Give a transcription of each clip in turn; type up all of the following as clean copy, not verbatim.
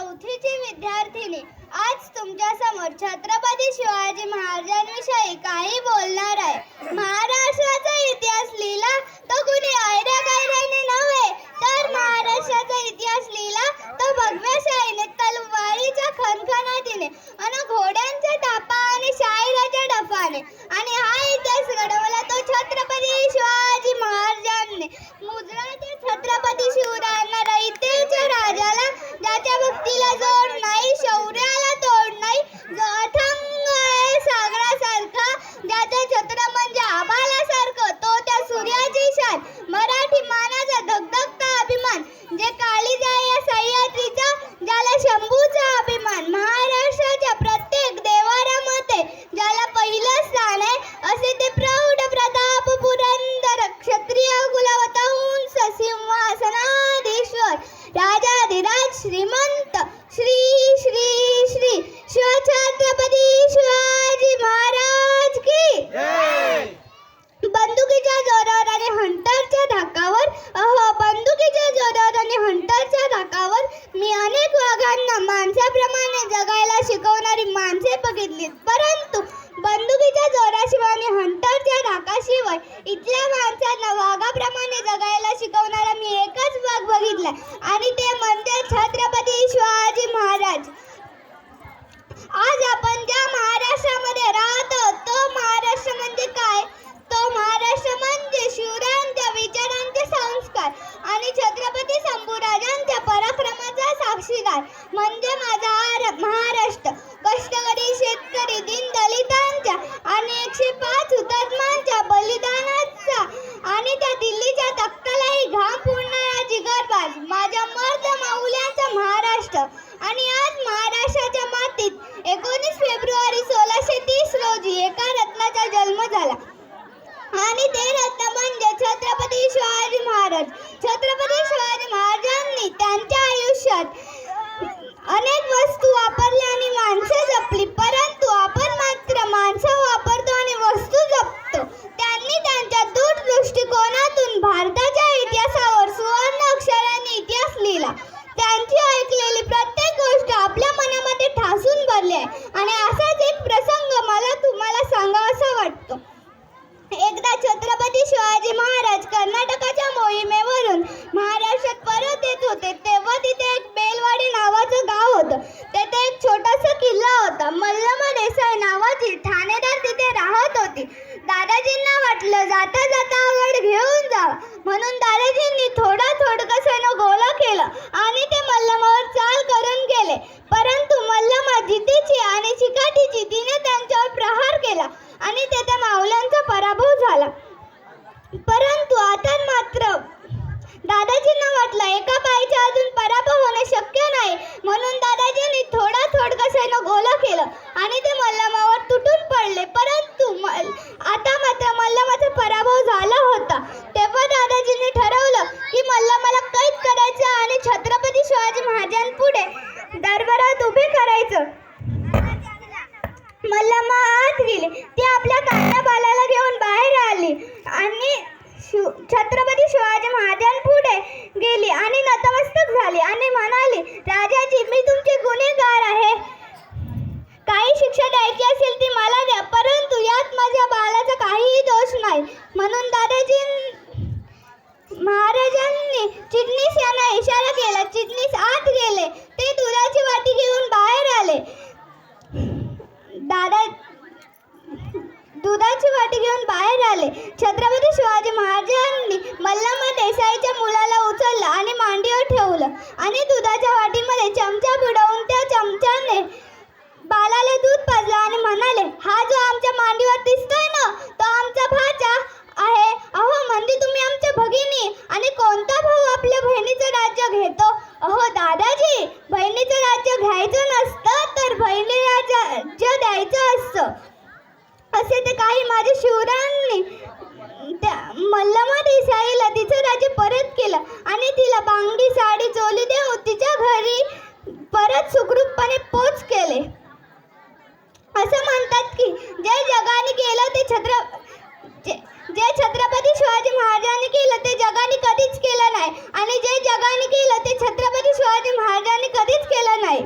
चौथीची विद्यार्थिनी आज तुमच्या समोर छत्रपती शिवाजी महाराजांविषयी काही बोलणार आहे। महाराष्ट्राचा इतिहास लिहिला तो कुणी ऐऱ्या गायऱ्याने नव्हे, तर महाराष्ट्राचा इतिहास लिहिला तो भगव्या शाहीने, तलवारीच्या खणखणाटीने आणि घोड्यांच्या टापा आणि शाहिराच्या डफाने। आणि हा इतिहास घडवला तो छत्रपती शिवाजी महाराजांनी। मुजराच्या छत्रपती शिवरायांना रयतेच्या राजाला, ज्याच्या भक्तीला जोड नाही, शौर्याला तोड नाही, जो अथांग आहे सागरासारखा, ज्याचं छत्र म्हणजे आभाळासारखं, तो त्या सूर्याची शान, मराठी मानाचा धगधगता अभिमान, जे काळीजा या सह्याद्रीचा, ज्याला शंभूचा अभिमान, महाराष्ट्राच्या प्रत्येक देवाऱ्यामध्ये ज्याला पहिलं स्थान आहे, असे ते प्रौढ प्रताप पुरंदर क्षत्रिय कुलवतहून सिंहासनाधीश्वर राजाधिराज श्रीमंत श्री श्री श्री शिवछत्रपती शिवाजी महाराज की जय। बंदुकीच्या जोरावर आणि हंटरच्या धाकावर, बंदुकीच्या जोरावर आणि हंटरच्या धाकावर मी अनेक वाघांना माणसाप्रमाणे जगायला शिकवणारी माणसे बघितली, परंतु बंदुकीच्या जोराशिवाय आणि हंटरच्या धाकाशिवाय इथल्या माणसांना वाघाप्रमाणे जगायला शिकवणारा मी एकच वाघ बघितला, आणि ते म्हणजे छत्रपती शिवाजी महाराज। आज आपण ज्या महाराष्ट्रामध्ये राहतो तो महाराष्ट्र म्हणजे काय? तो महाराष्ट्र म्हणजे शिवरायांच्या विचारांचे संस्कार आणि छत्रपती शंभूराजांच्या पराक्रमाचा साक्षीदार म्हणजे माझा महाराष्ट्र। कष्टकरी शेतकरी दीनदलितांच्या आणि 105 हुतात्म्यांच्या बलिदानाचा आणि त्या दिल्लीच्या तख्तालाही घाम फोडणारा जिगरबाज माझ्या मर्द माऊल्यांचा महाराष्ट्र। आणि आज महाराष्ट्राच्या मातीत 19 फेब्रुवारी 1630 रोजी एका रत्नाचा जन्म झाला, आणि ते रत्न म्हणजे छत्रपती शिवाजी महाराज। छत्रपती शिवाजी महाराजांनी त्यांच्या आयुष्यात अनेक वस्तू वापरल्या आणि माणसे जपली, परंतु आपण मात्र माणसं वापरतो आणि वस्तू जपतो। त्यांनी त्यांच्या दूरदृष्टिकोनातून भारताच्या इतिहासावर सुवर्ण अक्षरांनी इतिहास लिहिला। त्यांची ऐकलेली प्रत्येक गोष्ट आपल्या मनामध्ये ठासून भरली आहे, आणि असाच एक प्रसंग मला तुम्हाला सांगावासा वाटतो। एकदा छत्रपती शिवाजी महाराज कर्नाटकाच्या मोहिमेवरून महाराष्ट्रात परत येत होते, तेव्हा तिथे एक बेलवाडी नावाचं गाव होतं। तेथे एक छोटासा किल्ला होता। मल्लमा देसाई नावाची ठाणेदार तिथे राहत होती। दादाजींना वाटलं जाता जाता आवड घेऊन जावं, म्हणून दादाजींनी थोडकसं गोला केलं आणि ते मल्लमावर चाल करून गेले, परंतु मल्लमा जिद्दीची आणि चिकाटीची, तिने त्यांच्यावर प्रहार केला आणि तेथे माऊल्यांचा पराभव झाला। परंतु आता मात्र दादाजींना वाटलं एका पायीचा अजून पराभव होणे शक्य नाही, म्हणून दादाजींनी थोडकसं गोला केलं आणि ते मल्लमावर तुटून पडले, परंतु आता मात्र मल्लमाचा पराभव झाला होता। तेव्हा दादाजींनी ठरवलं की मल्लमाला कैद करायचं आणि छत्रपती शिवाजी महाराजांपुढे दरबारात उभे करायचं। मल्लमा आत गेली, ती आपल्या कान्या बाळाला घेऊन बाहेर आली आणि छत्रपती शिवाजी महाराजांपुढे गेली आणि नतमस्तक झाली आणि म्हणाली, राजाजी, मी तुमचे गुन्हेगार आहे, काही शिक्षा द्यायची असेल ती मला द्या, परंतु यात माझ्या बाळाचा काहीही दोष नाही। म्हणून दादाजी महाराजांनी चिटणीस यांना इशारा केला। चिटणीस आत गेले, ते दुधाची वाटी घेऊन बाहेर आले। दुधाची वाटी घेऊन बाहेर आले। छत्रपती शिवाजी महाराजांनी मल्लमा देसाईच्या मुलाला उचललं आणि मांडीवर ठेवलं आणि दुधाच्या वाटीमध्ये चमचा बुडवून त्या चमच्याने बाळाला दूध पाजलं आणि म्हणाले, हा जो आमच्या मांडीवर दिसतोय ना, तो आमचा भाचा आहे। अहो, म्हणजे तुम्ही आमच्या भगिनी, आणि कोणता भाऊ आपल्या बहिणीचं राज्य घेतो? अहो दादाजी, बहिणीचं राज्य घ्यायचं नसतं, तर बहिणीला राज्य द्यायचं असतं, असे ते काही माझ्या शिवरायांनी त्या मल्लमा देसाईला तिचं राज्य परत केलं आणि तिला बांगडी साडी चोली देऊन तिच्या घरी परत सुखरूपपणे पोच केले। असं म्हणतात की जे जगाने केलं ते छत्रपती शिवाजी महाराजांनी केलं ते जगाने कधीच केलं नाही, आणि जे जगाने केलं ते छत्रपती शिवाजी महाराजांनी कधीच केलं नाही.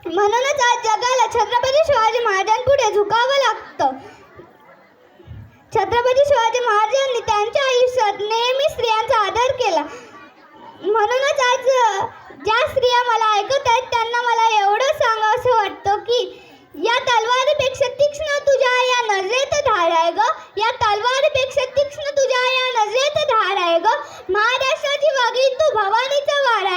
म्हणूनच आज जगाला छत्रपती शिवाजी महाराजांपुढे झुकावं लागतं. छत्रपती शिवाजी महाराजांनी त्यांच्या आयुष्यात नेहमी स्त्रियांचा आदर केला. म्हणूनच आज ज्या स्त्रिया मला ऐकत आहेत त्यांना मला एवढं सांगावंसं वाटतं की या तलवारीपेक्षा तीक्ष्ण तुझ्या या नजरेत धार आहे ग. या तलवारीपेक्षा तीक्ष्ण तुझ्या या नजरेत धार आहे ग. महाराष्ट्राची वाघी तू भवानीचा वार